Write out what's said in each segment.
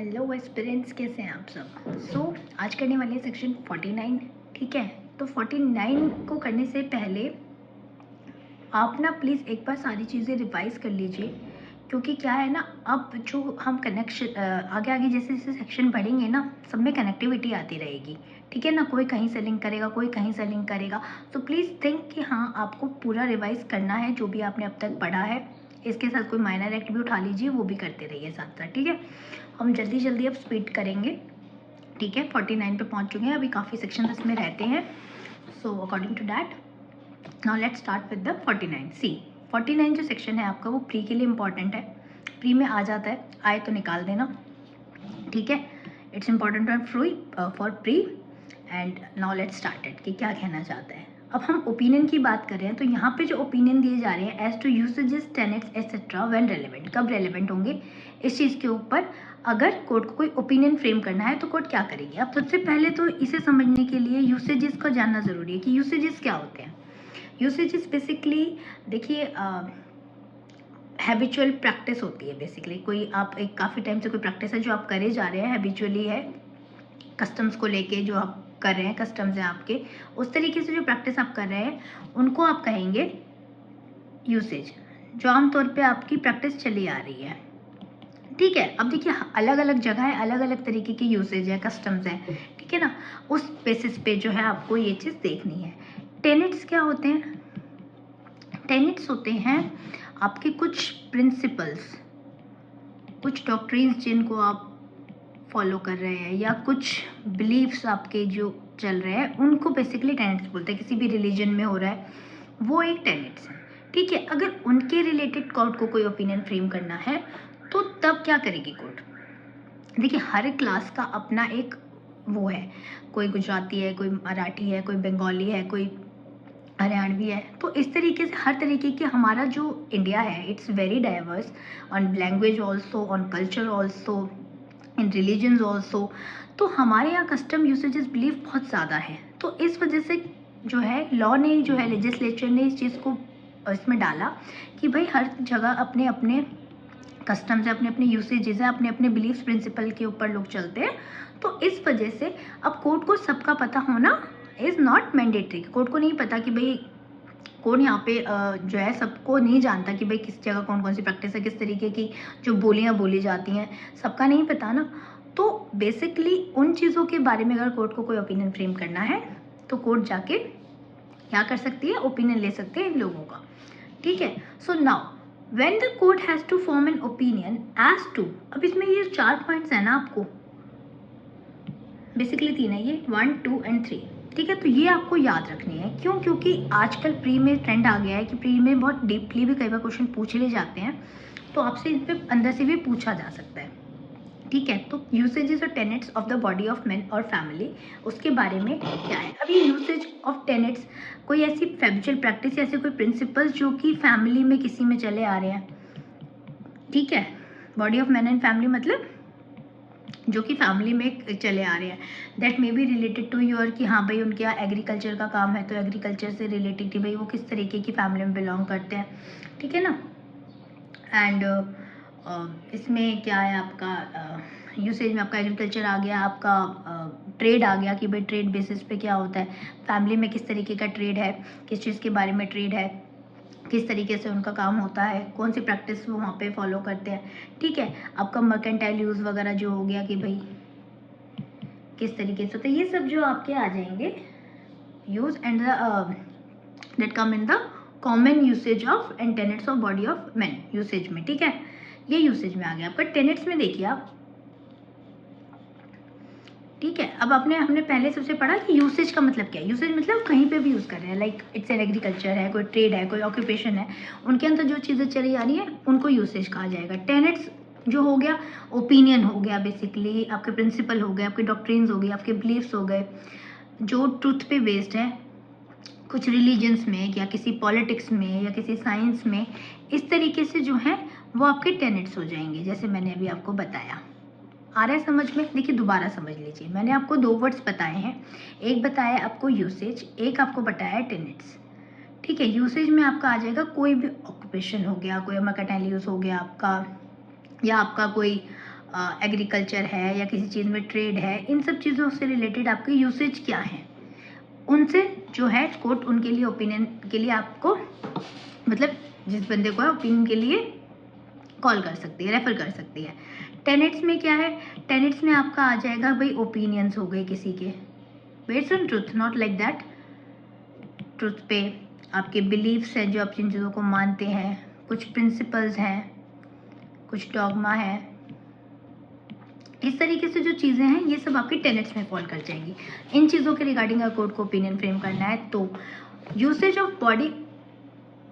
Hello aspirants, कैसे हैं आप सब। आज करने वाले सेक्शन 49। ठीक है, तो 49 को करने से पहले आप ना प्लीज़ एक बार सारी चीज़ें रिवाइज़ कर लीजिए, क्योंकि क्या है ना, अब जो हम कनेक्शन आगे आगे जैसे जैसे सेक्शन बढ़ेंगे ना, सब में कनेक्टिविटी आती रहेगी। ठीक है ना, कोई कहीं से लिंक करेगा, कोई कहीं से लिंक करेगा। तो प्लीज़ थिंक कि हाँ, आपको पूरा रिवाइज़ करना है जो भी आपने अब तक पढ़ा है। इसके साथ कोई माइनर एक्ट भी उठा लीजिए, वो भी करते रहिए साथ साथ। ठीक है, हम जल्दी जल्दी अब स्पीड करेंगे। ठीक है, 49 पे पहुंच चुके हैं, अभी काफ़ी सेक्शन इसमें रहते हैं। So according to that now let's start with the 49। C 49 जो सेक्शन है आपका, वो प्री के लिए इंपॉर्टेंट है। प्री में आ जाता है, आए तो निकाल देना। ठीक है, it's important for pre. And now let's start it कि क्या कहना चाहता है। अब हम ओपिनियन की बात कर रहे हैं, तो यहाँ पे जो ओपिनियन दिए जा रहे हैं as to usages, tenets etcetera when relevant, कब रेलेवेंट होंगे इस चीज़ के ऊपर। अगर कोर्ट को कोई ओपिनियन फ्रेम करना है तो कोर्ट क्या करेगी। अब सबसे पहले तो इसे समझने के लिए यूसेजेस को जानना ज़रूरी है कि यूसेजेस क्या होते हैं। यूसेजेस बेसिकली देखिए हैबिचुअल प्रैक्टिस होती है। बेसिकली कोई आप एक काफ़ी टाइम से कोई प्रैक्टिस है जो आप करे जा रहे हैं, हैबिचुअली है, कस्टम्स को लेके जो आप कर रहे हैं, कस्टम्स हैं आपके, उस तरीके से जो प्रैक्टिस आप कर रहे हैं उनको आप कहेंगे यूसेज, जो आमतौर पे आपकी प्रैक्टिस चली आ रही है। ठीक है, अब देखिए अलग अलग जगह है, अलग अलग तरीके की यूसेज है, कस्टम्स है। ठीक है ना, उस बेसिस पे जो है आपको ये चीज़ देखनी है। टेनेट्स क्या होते हैं। टेनेट्स होते हैं आपके कुछ प्रिंसिपल्स, कुछ डॉक्ट्रिन्स जिनको आप फॉलो कर रहे हैं, या कुछ बिलीफ्स आपके जो चल रहे हैं, उनको बेसिकली टेनेट्स बोलते हैं। किसी भी रिलीजन में हो रहा है वो एक टेनेट्स है। ठीक है, अगर उनके रिलेटेड कोर्ट को कोई ओपिनियन फ्रेम करना है तो तब क्या करेगी कोर्ट। देखिए हर क्लास का अपना एक वो है, कोई गुजराती है, कोई मराठी है, कोई बंगाली है, कोई हरियाणवी है। तो इस तरीके से हर तरीके के हमारा जो इंडिया है, it's very diverse on language also, on culture also, in religions also. तो हमारे यहाँ कस्टम यूसेजेस बिलीफ बहुत ज़्यादा है। तो इस वजह से जो है लॉ ने, जो है लेजिस्लेचर ने इस चीज़ को इसमें डाला कि भाई हर जगह अपने अपने कस्टम्स है, अपने अपने यूसेजेस है, अपने अपने बिलीफ प्रिंसिपल के ऊपर लोग चलते हैं। तो इस वजह से अब कोर्ट को सबका पता होना इज़ नॉट मैंडेटरी। कोर्ट को नहीं पता कि भाई, कौन यहाँ पे जो है सबको नहीं जानता कि भाई किस जगह कौन कौन सी प्रैक्टिस है, किस तरीके की जो बोलियाँ बोली जाती हैं, सबका नहीं पता ना। तो बेसिकली उन चीज़ों के बारे में अगर कोर्ट को कोई ओपिनियन फ्रेम करना है तो कोर्ट जाके क्या कर सकती है, ओपिनियन ले सकते हैं इन लोगों का। ठीक है, so now when the court has to form an opinion as to, अब इसमें ये 4 पॉइंट्स है ना, आपको बेसिकली 3 है ये, 1, 2 एंड 3। ठीक है, तो ये आपको याद रखनी है। क्यों? क्योंकि आजकल प्री में ट्रेंड आ गया है कि प्री में बहुत डीपली भी कई बार क्वेश्चन पूछ ले जाते हैं, तो आपसे इन पे अंदर से भी पूछा जा सकता है। ठीक है, तो यूसेजेस और tenets of the body of man और फैमिली, उसके बारे में क्या है। अब ये यूसेज ऑफ टेनेट्स कोई ऐसी फैबिचुअल प्रैक्टिस, ऐसे कोई प्रिंसिपल्स जो कि फैमिली में किसी में चले आ रहे हैं। ठीक है, body of man and family मतलब जो कि फैमिली में चले आ रहे हैं, that may be related to your, कि हाँ भाई उनके यहाँ एग्रीकल्चर का काम है तो एग्रीकल्चर से रिलेटेड कि भाई वो किस तरीके की फैमिली में बिलोंग करते हैं। ठीक है ना, एंड इसमें क्या है आपका यूसेज में आपका एग्रीकल्चर आ गया, आपका ट्रेड आ गया कि भाई ट्रेड बेसिस पे क्या होता है, फैमिली में किस तरीके का ट्रेड है, किस चीज़ के बारे में ट्रेड है, किस तरीके से उनका काम होता है, कौन सी प्रैक्टिस वो वहाँ पे फॉलो करते हैं। ठीक है, आपका मर्केंटाइल यूज़ वगैरह जो हो गया कि भाई किस तरीके से, तो ये सब जो आपके आ जाएंगे use and that come in the common usage of and tenets of body of man usage में। ठीक है, ये यूसेज में आ गया आपका। टेनेट्स में देखिए आप, ठीक है, अब हमने पहले सबसे पढ़ा कि यूसेज का मतलब क्या है। यूसेज मतलब कहीं पे भी यूज़ कर रहे हैं, लाइक इट्स एन एग्रीकल्चर है, कोई ट्रेड है, कोई ऑक्यूपेशन है, उनके अंदर जो चीज़ें चली आ रही है उनको यूसेज कहा जाएगा। टेनेट्स जो हो गया, ओपिनियन हो गया, बेसिकली आपके प्रिंसिपल हो गए, आपके डॉक्ट्रिन्स हो गए, आपके बिलीफ्स हो गए, जो ट्रूथ पे बेस्ड है, कुछ रिलीजन्स में या किसी पॉलिटिक्स में या किसी साइंस में, इस तरीके से जो है वो आपके टेनेट्स हो जाएंगे, जैसे मैंने अभी आपको बताया। आ रहा है समझ में? देखिए दोबारा समझ लीजिए, मैंने आपको 2 वर्ड्स बताए हैं, एक बताया आपको यूसेज, एक आपको बताया है टेनेट्स। ठीक है, यूसेज में आपका आ जाएगा कोई भी ऑक्यूपेशन हो गया, कोई मर्केंटाइल यूज हो गया आपका, या आपका कोई एग्रीकल्चर है या किसी चीज़ में ट्रेड है, इन सब चीज़ों से रिलेटेड आपके यूसेज क्या हैं, उनसे जो है कोर्ट उनके लिए ओपिनियन के लिए आपको मतलब जिस बंदे को है ओपिनियन के लिए कॉल कर सकती है, रेफर कर सकती है। टेनेट्स में क्या है, टेनेट्स में आपका आ जाएगा भाई ओपिनियंस हो गए किसी के based on truth, not like that, truth पे आपके बिलीव्स हैं जो आप जिन चीज़ों को मानते हैं, कुछ प्रिंसिपल्स हैं, कुछ डॉगमा है, इस तरीके से जो चीज़ें हैं ये सब आपके टेनेट्स में फॉल कर जाएंगी। इन चीज़ों के रिगार्डिंग अगर कोर्ट को ओपिनियन फ्रेम करना है तो usage of body,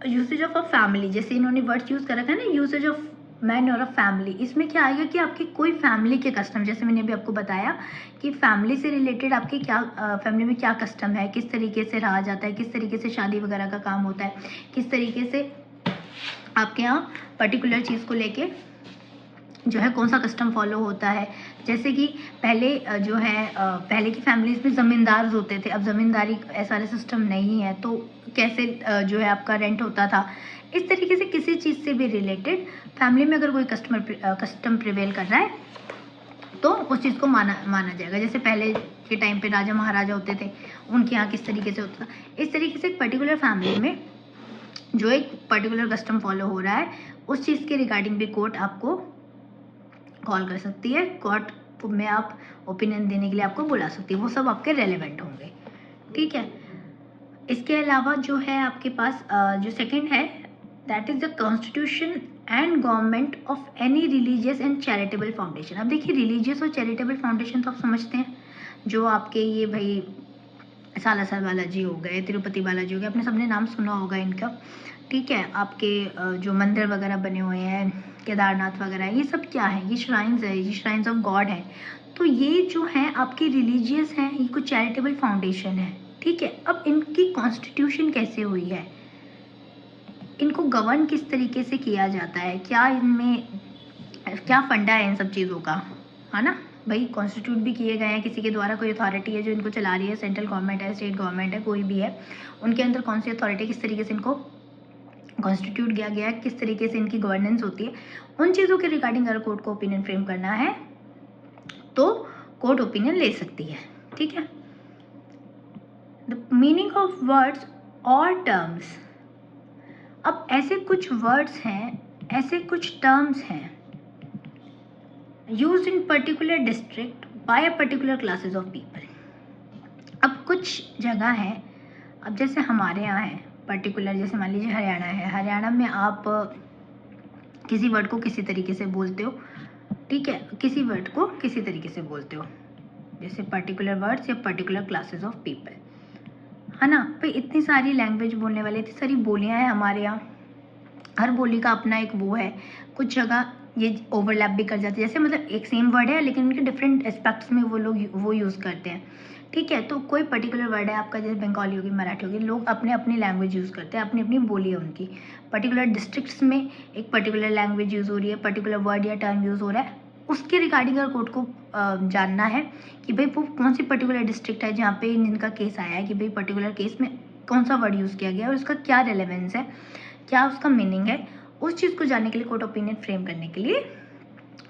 usage of a family, जैसे इन्होंने वर्ड्स यूज़ कर रखा है ना, यूसेज ऑफ मैन और अ फैमिली, इसमें क्या आएगा कि आपकी कोई फैमिली के कस्टम, जैसे मैंने अभी आपको बताया कि फैमिली से रिलेटेड आपके क्या फैमिली में क्या कस्टम है, किस तरीके से रहा जाता है, किस तरीके से शादी वगैरह का काम होता है, किस तरीके से आपके यहाँ पर्टिकुलर चीज़ को लेके जो है कौन सा कस्टम फॉलो होता है। जैसे कि पहले जो है पहले की फैमिलीज में ज़मींदार होते थे, अब ज़मींदारी ऐसा सिस्टम नहीं है, तो कैसे जो है आपका रेंट होता था। इस तरीके से किसी चीज़ से भी रिलेटेड फैमिली में अगर कोई कस्टम प्रिवेल कर रहा है तो उस चीज़ को माना जाएगा। जैसे पहले के टाइम पे राजा महाराजा होते थे, उनके यहाँ किस तरीके से होता था, इस तरीके से एक पर्टिकुलर फैमिली में जो एक पर्टिकुलर कस्टम फॉलो हो रहा है उस चीज़ के रिगार्डिंग भी कोर्ट आपको कॉल कर सकती है, कोर्ट में आप ओपिनियन देने के लिए आपको बुला सकती है, वो सब आपके रेलेवेंट होंगे। ठीक है, इसके अलावा जो है आपके पास जो सेकंड है that is the constitution and government of any religious and charitable foundation. अब देखिए रिलीजियस और चैरिटेबल फाउंडेशन तो आप समझते हैं, जो आपके ये भाई सालासर बालाजी हो गए, तिरुपति बालाजी हो गए, आपने सबने नाम सुना होगा इनका। ठीक है, आपके जो मंदिर वगैरह बने हुए हैं, केदारनाथ वगैरह, ये सब क्या है, ये श्राइन्स है, ये श्राइन्स ऑफ गॉड है। तो ये जो है आपके रिलीजियस हैं, ये कुछ चैरिटेबल फाउंडेशन है। ठीक है, अब इनकी कॉन्स्टिट्यूशन कैसे हुई है, इनको गवर्न किस तरीके से किया जाता है, क्या इनमें क्या फंडा है इन सब चीज़ों का, है ना भाई। कॉन्स्टिट्यूट भी किए गए हैं किसी के द्वारा, कोई अथॉरिटी है जो इनको चला रही है, सेंट्रल गवर्नमेंट है, स्टेट गवर्नमेंट है, कोई भी है, उनके अंदर कौन सी अथॉरिटी, किस तरीके से इनको कॉन्स्टिट्यूट किया गया है, किस तरीके से इनकी गवर्नेंस होती है, उन चीज़ों के रिगार्डिंग अगर कोर्ट को ओपिनियन फ्रेम करना है तो कोर्ट ओपिनियन ले सकती है। ठीक है, द मीनिंग ऑफ वर्ड्स और टर्म्स। अब ऐसे कुछ वर्ड्स हैं, ऐसे कुछ टर्म्स हैं used in particular district by a particular classes of people. अब कुछ जगह है, अब जैसे हमारे यहाँ है पर्टिकुलर, जैसे मान लीजिए हरियाणा है, हरियाणा में आप किसी वर्ड को किसी तरीके से बोलते हो। ठीक है, किसी वर्ड को किसी तरीके से बोलते हो, जैसे पर्टिकुलर वर्ड्स या पर्टिकुलर क्लासेस ऑफ पीपल, है ना भाई। इतनी सारी लैंग्वेज बोलने वाले, इतनी सारी बोलियाँ हैं हमारे यहाँ, हर बोली का अपना एक वो है। कुछ जगह ये ओवरलैप भी कर जाती है, जैसे मतलब एक सेम वर्ड है लेकिन उनके डिफरेंट एस्पेक्ट्स में वो लोग वो यूज़ करते हैं। ठीक है, तो कोई पर्टिकुलर वर्ड है आपका, जैसे बंगाली होगी, मराठी होगी, लोग अपने अपनी लैंग्वेज यूज़ करते हैं, अपनी अपनी बोली है उनकी। पर्टिकुलर डिस्ट्रिक्ट्स में एक पर्टिकुलर लैंग्वेज यूज़ हो रही है, पर्टिकुलर वर्ड या टर्म यूज़ हो रहा है, उसके रिगार्डिंग अगर कोर्ट को जानना है कि भाई वो कौन सी पर्टिकुलर डिस्ट्रिक्ट है जहाँ पे इनका केस आया है, कि भाई पर्टिकुलर केस में कौन सा वर्ड यूज़ किया गया है और उसका क्या रेलेवेंस है, क्या उसका मीनिंग है, उस चीज़ को जानने के लिए कोर्ट ओपिनियन फ्रेम करने के लिए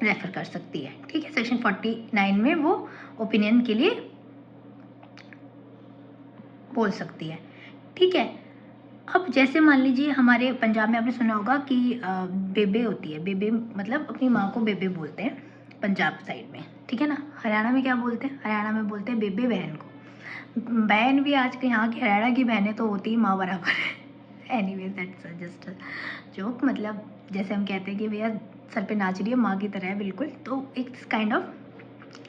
रेफर कर सकती है। ठीक है, सेक्शन 49 में वो ओपिनियन के लिए बोल सकती है। ठीक है, अब जैसे मान लीजिए हमारे पंजाब में आपने सुना होगा कि बेबे होती है, बेबे मतलब अपनी माँ को बेबे बोलते हैं पंजाब साइड में। ठीक है ना, हरियाणा में क्या बोलते हैं, हरियाणा में बोलते हैं बेबे बहन को। बहन भी आज के यहाँ की हरियाणा की बहनें तो होती ही माँ बराबर है। एनीवेज दैट्स जस्ट जोक, मतलब जैसे हम कहते हैं कि भैया सर पे नाच रही है, माँ की तरह है बिल्कुल, तो इट्स काइंड ऑफ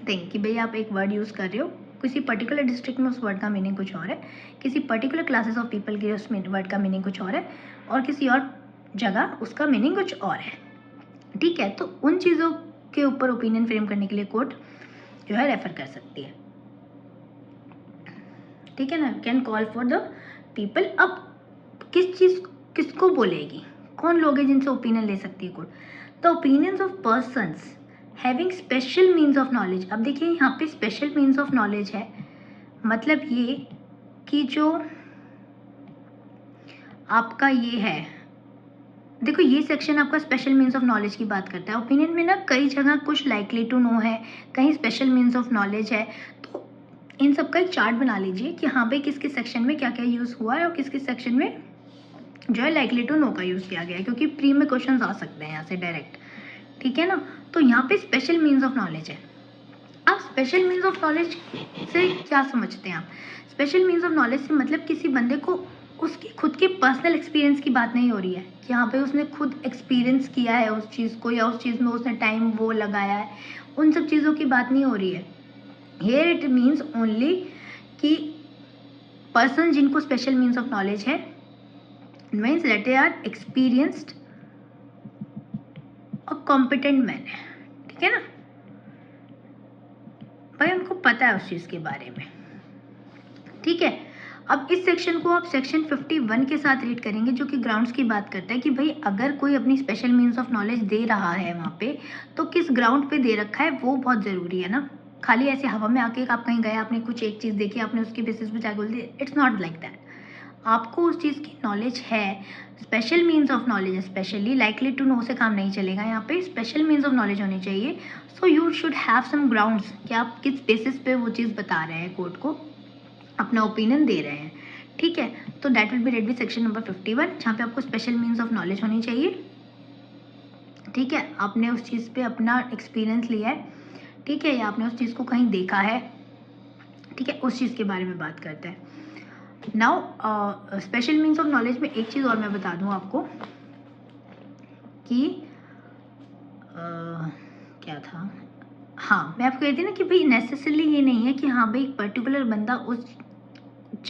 थिंग कि भैया आप एक वर्ड यूज़ कर रहे हो, किसी पर्टिकुलर डिस्ट्रिक्ट में उस वर्ड का मीनिंग कुछ और है, किसी पर्टिकुलर क्लासेस ऑफ पीपल के उस वर्ड का मीनिंग कुछ और है, और किसी और जगह उसका मीनिंग कुछ और है। ठीक है, तो उन चीज़ों के ऊपर ओपिनियन फ्रेम करने के लिए कोर्ट जो है रेफर कर सकती है। ठीक है ना, can call for the people. अब किस चीज़ किसको बोलेगी, कौन लोग हैं जिनसे ओपिनियन ले सकती है court, the opinions of persons having special means of knowledge. अब देखिए यहाँ पे स्पेशल मीन्स ऑफ नॉलेज है, मतलब ये कि जो आपका ये है देखो ये सेक्शन आपका स्पेशल मीन्स ऑफ नॉलेज की बात करता है। ओपिनियन में ना कई जगह कुछ लाइकली टू नो है, कहीं स्पेशल मीन्स ऑफ नॉलेज है, तो इन सब का एक चार्ट बना लीजिए कि हाँ भाई किस किस सेक्शन में क्या क्या यूज़ हुआ है और किस किस सेक्शन में जो है लाइकली टू नो का यूज़ किया गया है, क्योंकि प्री में क्वेश्चन आ सकते हैं यहाँ से डायरेक्ट, ठीक है ना। तो यहाँ पे स्पेशल मीन्स ऑफ नॉलेज है। अब स्पेशल मीन्स ऑफ नॉलेज से क्या समझते हैं आप? स्पेशल मीन्स ऑफ नॉलेज से मतलब किसी बंदे को उसकी खुद के पर्सनल एक्सपीरियंस की बात नहीं हो रही है कि यहाँ पे उसने खुद एक्सपीरियंस किया है उस चीज़ को या उस चीज़ में उसने टाइम वो लगाया है, उन सब चीज़ों की बात नहीं हो रही है। हियर इट मीन्स ओनली कि पर्सन जिनको स्पेशल मीन्स ऑफ नॉलेज है means that they are experienced और कॉम्पिटेंट मैन है, ठीक है ना भाई, उनको पता है उस चीज़ के बारे में, ठीक है। अब इस सेक्शन को आप सेक्शन 51 के साथ रीड करेंगे जो कि ग्राउंड्स की बात करता है कि भाई अगर कोई अपनी स्पेशल मीन्स ऑफ नॉलेज दे रहा है वहाँ पे तो किस ग्राउंड पे दे रखा है वो बहुत ज़रूरी है ना। खाली ऐसे हवा में आके आप कहीं गए, आपने कुछ एक चीज़ देखी, आपने उसके बेसिस पे जाके बोल दिया, इट्स नॉट लाइक दैट। आपको उस चीज़ की नॉलेज है, special means of knowledge, specially likely to know से काम नहीं चलेगा, यहाँ पे स्पेशल मीन्स ऑफ नॉलेज होनी चाहिए। So you should have some grounds कि आप किस बेसिस पे वो चीज़ बता रहे हैं, कोर्ट को अपना ओपिनियन दे रहे हैं, ठीक है। तो that will be read with section number 51 जहाँ पे आपको स्पेशल मीन्स ऑफ नॉलेज होनी चाहिए, ठीक है। आपने उस चीज़ पे अपना एक्सपीरियंस लिया है, ठीक है, या आपने उस चीज़ को कहीं देखा है, ठीक है, उस चीज़ के बारे में बात करते हैं। Now special means of knowledge में एक चीज़ और मैं बता दूं आपको कि क्या था, हाँ मैं आपको कहती ना कि भाई नेसेसरली ये नहीं है कि हाँ भाई एक पर्टिकुलर बंदा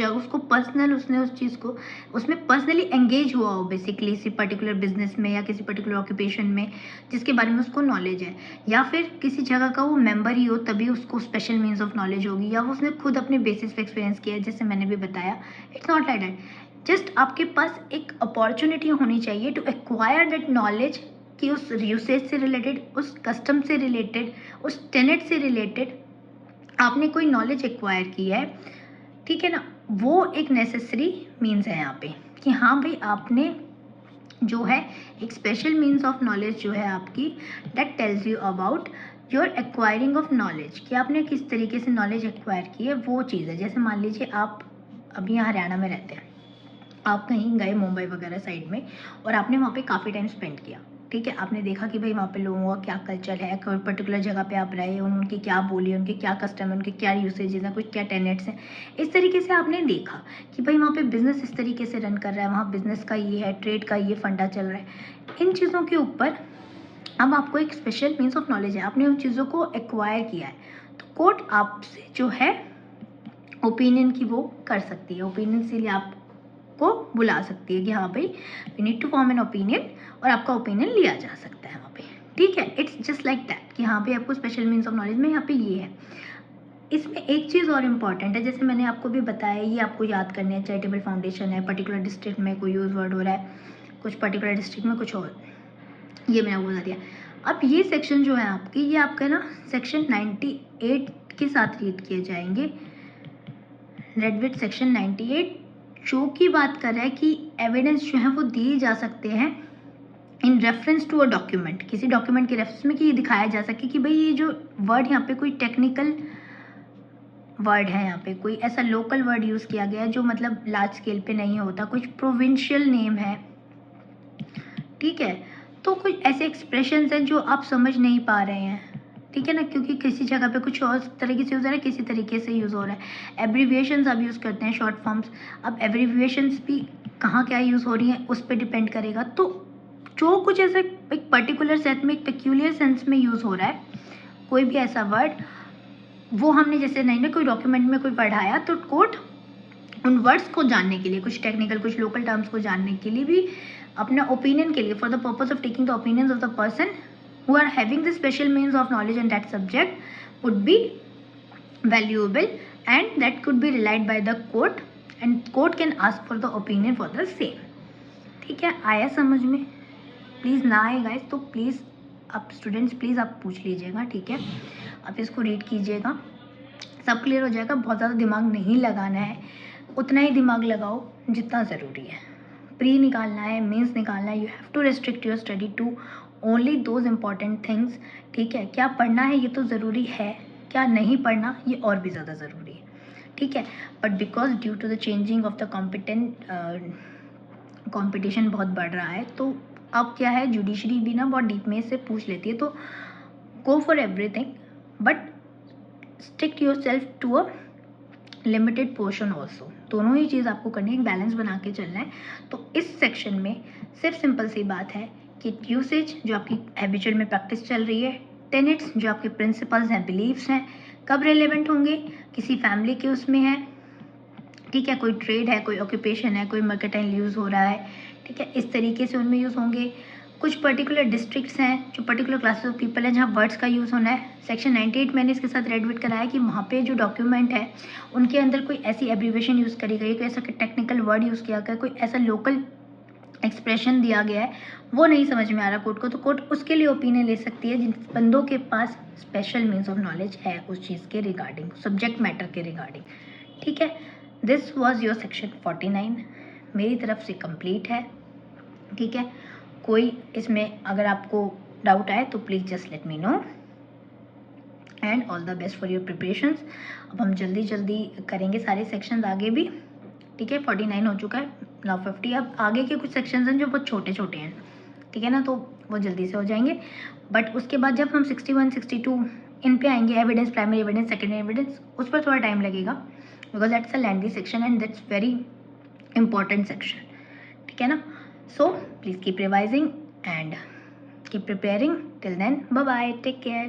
उसको पर्सनल उसने उस चीज़ को उसमें पर्सनली एंगेज हुआ हो बेसिकली किसी पर्टिकुलर बिजनेस में या किसी पर्टिकुलर ऑक्यूपेशन में जिसके बारे में उसको नॉलेज है, या फिर किसी जगह का वो मेंबर ही हो तभी उसको स्पेशल मीन्स ऑफ नॉलेज होगी, या वो उसने खुद अपने बेसिस पे एक्सपीरियंस किया है जैसे मैंने भी बताया। It's not like that, just आपके पास एक अपॉर्चुनिटी होनी चाहिए टू एक्वायर दैट नॉलेज कि उस यूसेज से रिलेटेड, उस कस्टम से रिलेटेड, उस टेनेट से रिलेटेड आपने कोई नॉलेज एक्वायर की है, ठीक है ना। वो एक नेसेसरी मीन्स है यहाँ पे कि हाँ भाई आपने जो है एक स्पेशल मीन्स ऑफ नॉलेज जो है आपकी, that tells you about your acquiring of knowledge कि आपने किस तरीके से नॉलेज एक्वायर की है, वो चीज़ है। जैसे मान लीजिए आप अभी यहाँ हरियाणा में रहते हैं, आप कहीं गए मुंबई वगैरह साइड में और आपने वहाँ पे काफ़ी टाइम स्पेंड किया, ठीक है, आपने देखा कि भाई वहाँ पे लोगों का क्या कल्चर है, कोई पर्टिकुलर जगह पे आप रहे, उनकी क्या बोली है, उनके क्या कस्टम है, उनके क्या यूसेजेस हैं, कुछ क्या टेनेट्स हैं, इस तरीके से आपने देखा कि भाई वहाँ पे बिज़नेस इस तरीके से रन कर रहा है, वहाँ बिज़नेस का ये है, ट्रेड का ये फंडा चल रहा है। इन चीज़ों के ऊपर अब आपको एक स्पेशल मीन्स ऑफ नॉलेज है, आपने उन चीज़ों को एक्वायर किया है, तो कोर्ट आपसे जो है ओपिनियन की वो कर सकती है, ओपिनियन से लिए आप को बुला सकती है कि हाँ भाई we need to form an opinion, और आपका ओपिनियन लिया जा सकता है वहाँ पे, ठीक है। इट्स जस्ट लाइक दैट कि हाँ भाई आपको स्पेशल मीन्स ऑफ नॉलेज में यहाँ पे ये है। इसमें एक चीज़ और इम्पॉर्टेंट है, जैसे मैंने आपको भी बताया, ये आपको याद करने है, चैरिटेबल फाउंडेशन है, पर्टिकुलर डिस्ट्रिक्ट में कोई यूज वर्ड हो रहा है, कुछ पर्टिकुलर डिस्ट्रिक्ट में कुछ और, ये मैंने आपको बता दिया। अब ये सेक्शन जो है आपकी, ये आपका ना सेक्शन 98 के साथ रीड किए जाएंगे, रेड विद सेक्शन 98 जो की बात कर रहा है कि एविडेंस जो है वो दिए जा सकते हैं in reference to a document, किसी डॉक्यूमेंट के रेफरेंस में, कि ये दिखाया जा सके कि भाई ये जो वर्ड यहाँ पे कोई टेक्निकल वर्ड है, यहाँ पे कोई ऐसा लोकल वर्ड यूज़ किया गया है जो मतलब लार्ज स्केल पे नहीं होता, कुछ प्रोविंशियल नेम है, ठीक है, तो कुछ ऐसे एक्सप्रेशंस हैं जो आप समझ नहीं पा रहे हैं, ठीक है ना, क्योंकि किसी जगह पे कुछ और तरीके से यूज़ हो रहा है, किसी तरीके से यूज़ हो रहा है। एब्रीविएशंस आप यूज़ करते हैं, शॉर्ट फॉर्म्स, अब एब्रीविएशंस भी कहाँ क्या यूज़ हो रही हैं उस पर डिपेंड करेगा। तो जो कुछ ऐसे एक पर्टिकुलर सेंस में, एक पेक्यूलियर सेंस में यूज़ हो रहा है कोई भी ऐसा वर्ड, वो हमने जैसे नहीं ना कोई डॉक्यूमेंट में कोई पढ़ाया, तो कोर्ट उन वर्ड्स को जानने के लिए, कुछ टेक्निकल कुछ लोकल टर्म्स को जानने के लिए भी, अपना ओपिनियन के लिए, for the purpose of taking the opinions of the person who are having the special means of knowledge on that subject would be valuable and that could be relied by the court and court can ask for the opinion for the same, ठीक है। आया समझ में? Please ना आए guys तो please आप students please आप पूछ लीजिएगा, ठीक है, आप इसको रीड कीजिएगा, सब क्लियर हो जाएगा। बहुत ज़्यादा दिमाग नहीं लगाना है, उतना ही दिमाग लगाओ जितना ज़रूरी है, प्री निकालना है, मेंस निकालना है, you have to restrict your study to only those important things, ठीक है। क्या पढ़ना है ये तो ज़रूरी है, क्या नहीं पढ़ना ये और भी ज़्यादा ज़रूरी है, ठीक है। But because due to the changing of the competition बहुत बढ़ रहा है, तो अब क्या है, जुडिशरी भी ना बहुत डीप में से पूछ लेती है, तो go for everything but stick yourself to a limited portion also. दोनों ही चीज़ आपको करनी है, एक बैलेंस बना के चलना है। तो इस सेक्शन में सिर्फ सिंपल सी बात है कि यूसेज जो आपकी हैबिचुअल में प्रैक्टिस चल रही है, टेनेट्स जो आपके प्रिंसिपल्स हैं, बिलीव्स हैं, कब रिलेवेंट होंगे, किसी फैमिली के उसमें है, ठीक है, कोई ट्रेड है, कोई ऑक्यूपेशन है, कोई मर्केटाइल यूज़ हो रहा है, ठीक है, इस तरीके से उनमें यूज़ होंगे। कुछ पर्टिकुलर डिस्ट्रिक्ट्स हैं, जो पर्टिकुलर क्लासेस ऑफ पीपल हैं जहाँ वर्ड्स का यूज़ होना है। सेक्शन 98 मैंने इसके साथ रेड विट कराया कि वहाँ पे जो डॉक्यूमेंट है उनके अंदर कोई ऐसी एब्रीवेशन यूज़ करी गई है, कोई ऐसा टेक्निकल वर्ड यूज़ किया गया, कोई ऐसा लोकल एक्सप्रेशन दिया गया है, वो नहीं समझ में आ रहा कोर्ट को, तो कोर्ट उसके लिए ओपिनियन ले सकती है जिन बंदों के पास स्पेशल मीन्स ऑफ नॉलेज है उस चीज़ के रिगार्डिंग, सब्जेक्ट मैटर के रिगार्डिंग, ठीक है। दिस वॉज योर सेक्शन 49 मेरी तरफ से कंप्लीट है, ठीक है। कोई इसमें अगर आपको डाउट आए तो please just let me know and all the best for your preparations. अब हम जल्दी जल्दी करेंगे सारे सेक्शंस आगे भी, ठीक है। 49 हो चुका है, नाउ 50। अब आगे के कुछ सेक्शंस हैं जो बहुत छोटे छोटे हैं, ठीक है ना, तो वो जल्दी से हो जाएंगे। बट उसके बाद जब हम 61 62 इन पे आएंगे, evidence, primary evidence, secondary evidence, उस पर थोड़ा टाइम लगेगा because that's a lengthy section and that's very important section, ठीक है ना। So please keep revising and keep preparing. Till then, bye bye, take care.